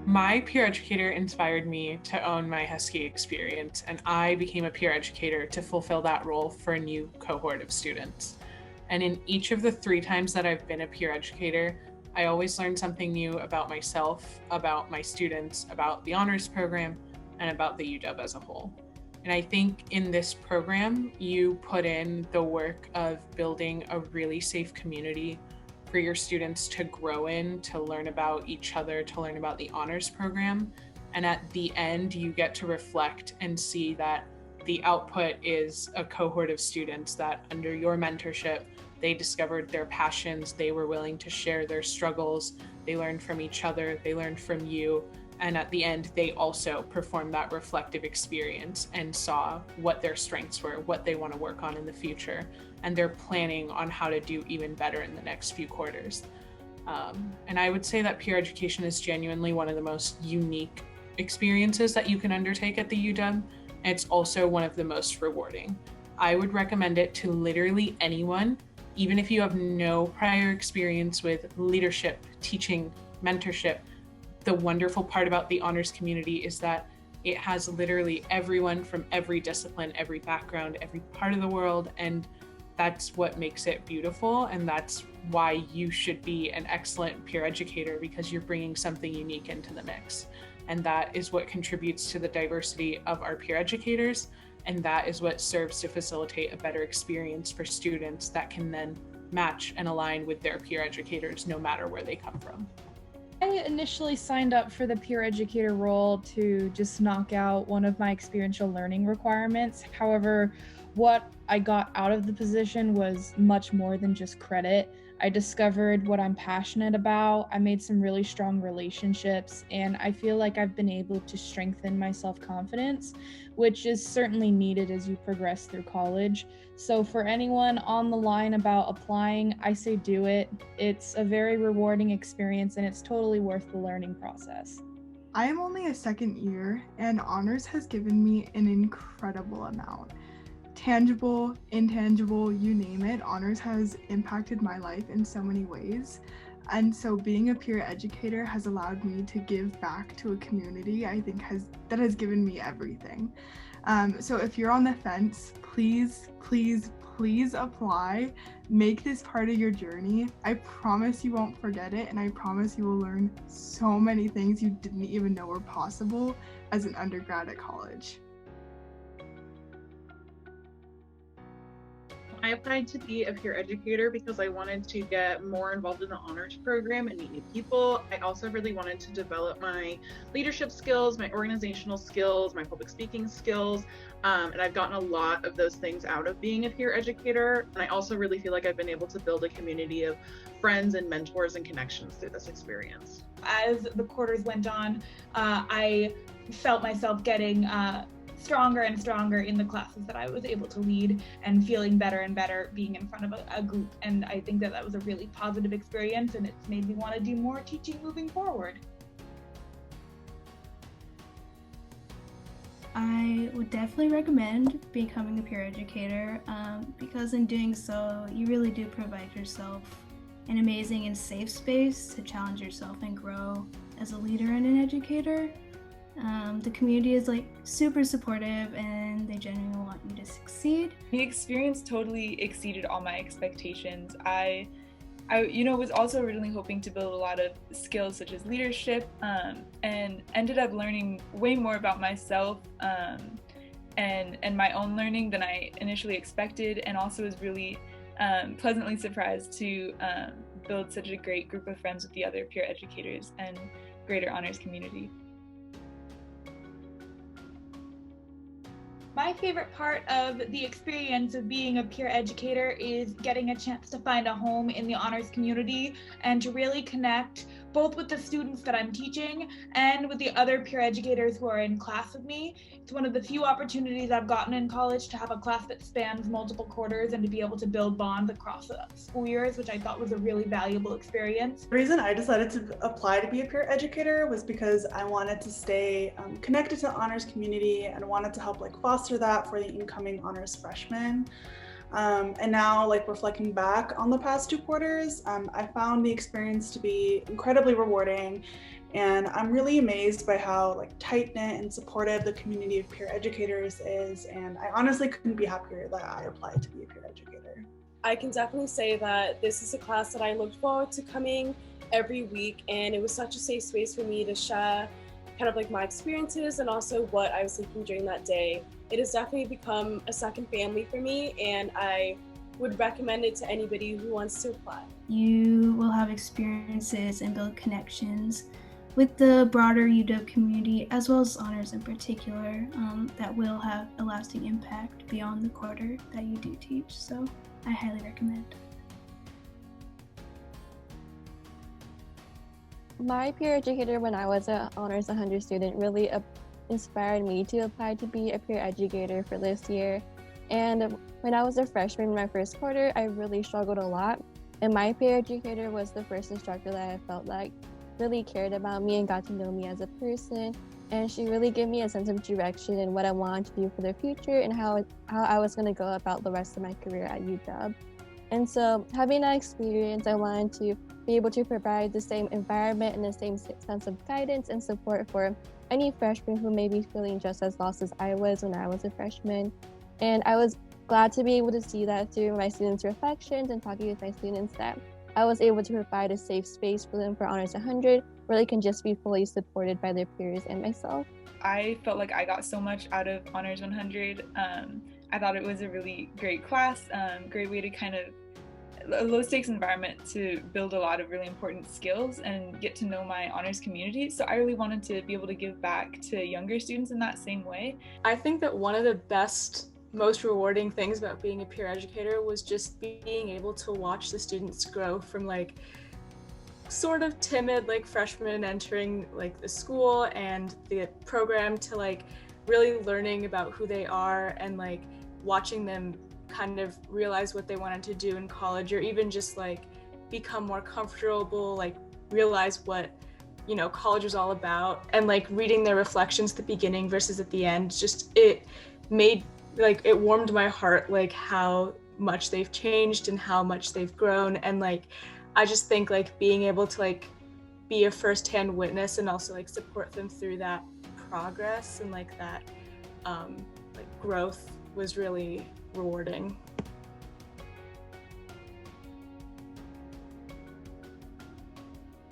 My peer educator inspired me to own my Husky experience, and I became a peer educator to fulfill that role for a new cohort of students. And in each of the 3 times that I've been a peer educator, I always learned something new about myself, about my students, about the honors program, and about the UW as a whole. And I think in this program, you put in the work of building a really safe community for your students to grow in, to learn about each other, to learn about the honors program. And at the end, you get to reflect and see that the output is a cohort of students that under your mentorship, they discovered their passions, they were willing to share their struggles, they learned from each other, they learned from you. And at the end, they also performed that reflective experience and saw what their strengths were, what they want to work on in the future, and they're planning on how to do even better in the next few quarters. And I would say that peer education is genuinely one of the most unique experiences that you can undertake at the UW. And it's also one of the most rewarding. I would recommend it to literally anyone, even if you have no prior experience with leadership, teaching, mentorship. The wonderful part about the honors community is that it has literally everyone from every discipline, every background, every part of the world, and that's what makes it beautiful, and that's why you should be an excellent peer educator, because you're bringing something unique into the mix. And that is what contributes to the diversity of our peer educators, and that is what serves to facilitate a better experience for students that can then match and align with their peer educators no matter where they come from. I initially signed up for the peer educator role to just knock out one of my experiential learning requirements. However, what I got out of the position was much more than just credit. I discovered what I'm passionate about. I made some really strong relationships, and I feel like I've been able to strengthen my self-confidence, which is certainly needed as you progress through college. So for anyone on the line about applying, I say do it. It's a very rewarding experience, and it's totally worth the learning process. I am only a second year, and honors has given me an incredible amount. Tangible, intangible, you name it, honors has impacted my life in so many ways. And so being a peer educator has allowed me to give back to a community I think has given me everything. So if you're on the fence, please apply. Make this part of your journey. I promise you won't forget it, and I promise you will learn so many things you didn't even know were possible as an undergrad at college. I applied to be a peer educator because I wanted to get more involved in the honors program and meet new people. I also really wanted to develop my leadership skills, my organizational skills, my public speaking skills, and I've gotten a lot of those things out of being a peer educator. And I also really feel like I've been able to build a community of friends and mentors and connections through this experience. As the quarters went on, I felt myself getting stronger and stronger in the classes that I was able to lead, and feeling better and better being in front of a group. And I think that was a really positive experience, and it's made me want to do more teaching moving forward. I would definitely recommend becoming a peer educator because in doing so, you really do provide yourself an amazing and safe space to challenge yourself and grow as a leader and an educator. The community is super supportive, and they genuinely want you to succeed. The experience totally exceeded all my expectations. I was also originally hoping to build a lot of skills such as leadership, and ended up learning way more about myself and my own learning than I initially expected, and also was really pleasantly surprised to build such a great group of friends with the other peer educators and greater honors community. My favorite part of the experience of being a peer educator is getting a chance to find a home in the honors community and to really connect both with the students that I'm teaching and with the other peer educators who are in class with me. It's one of the few opportunities I've gotten in college to have a class that spans multiple quarters and to be able to build bonds across the school years, which I thought was a really valuable experience. The reason I decided to apply to be a peer educator was because I wanted to stay connected to the honors community and wanted to help foster that for the incoming honors freshmen. And now, like reflecting back on the past 2 quarters, I found the experience to be incredibly rewarding. And I'm really amazed by how like tight-knit and supportive the community of peer educators is. And I honestly couldn't be happier that I applied to be a peer educator. I can definitely say that this is a class that I looked forward to coming every week, and it was such a safe space for me to share kind of like my experiences and also what I was thinking during that day. It has definitely become a second family for me, and I would recommend it to anybody who wants to apply. You will have experiences and build connections with the broader UW community, as well as honors in particular, that will have a lasting impact beyond the quarter that you do teach. So I highly recommend. My peer educator when I was an Honors 100 student really inspired me to apply to be a peer educator for this year. And when I was a freshman in my first quarter, I really struggled a lot. And my peer educator was the first instructor that I felt like really cared about me and got to know me as a person. And she really gave me a sense of direction in what I wanted to do for the future and how I was going to go about the rest of my career at UW. And so having that experience, I wanted to be able to provide the same environment and the same sense of guidance and support for any freshman who may be feeling just as lost as I was when I was a freshman. And I was glad to be able to see that through my students' reflections and talking with my students, that I was able to provide a safe space for them for Honors 100 where they can just be fully supported by their peers and myself. I felt like I got so much out of Honors 100. I thought it was a really great class, great way to kind of a low stakes environment to build a lot of really important skills and get to know my honors community. So I really wanted to be able to give back to younger students in that same way. I think that one of the best, most rewarding things about being a peer educator was just being able to watch the students grow from like sort of timid like freshmen entering like the school and the program to like really learning about who they are and like watching them kind of realize what they wanted to do in college, or even just like become more comfortable, like realize what, you know, college was all about. And like reading their reflections at the beginning versus at the end, just it made like, it warmed my heart, like how much they've changed and how much they've grown. And like I just think like being able to like be a first-hand witness and also like support them through that progress and like that like growth was really rewarding.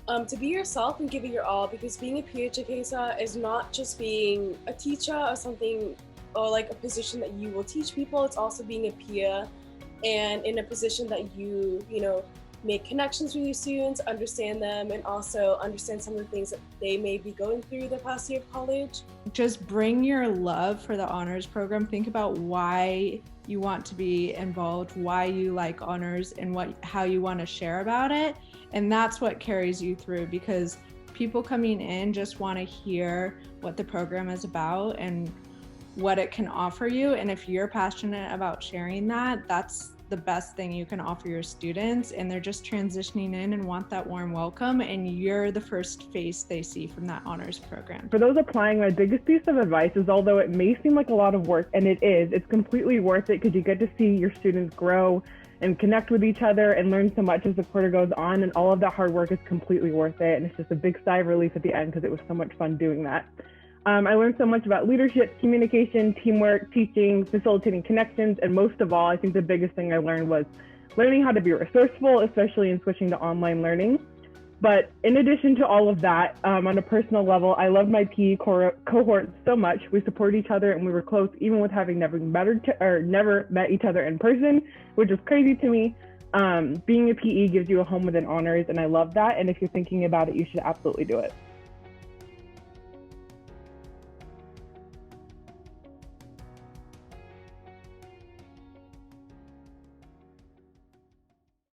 To be yourself and give it your all, because being a peer educator is not just being a teacher or something or like a position that you will teach people. It's also being a peer and in a position that you know, make connections with your students, understand them, and also understand some of the things that they may be going through the past year of college. Just bring your love for the honors program. Think about why you want to be involved, why you like honors, and how you want to share about it. And that's what carries you through, because people coming in just want to hear what the program is about and what it can offer you. And if you're passionate about sharing that, that's the best thing you can offer your students, and they're just transitioning in and want that warm welcome, and you're the first face they see from that honors program. For those applying, my biggest piece of advice is, although it may seem like a lot of work, and it is, it's completely worth it, because you get to see your students grow and connect with each other and learn so much as the quarter goes on, and all of that hard work is completely worth it. And it's just a big sigh of relief at the end, because it was so much fun doing that. I learned so much about leadership, communication, teamwork, teaching, facilitating connections, and most of all, I think the biggest thing I learned was learning how to be resourceful, especially in switching to online learning. But in addition to all of that, on a personal level, I love my PE cohort so much. We support each other and we were close, even with having never met each other in person, which is crazy to me. Being a PE gives you a home within honors, and I love that. And if you're thinking about it, you should absolutely do it.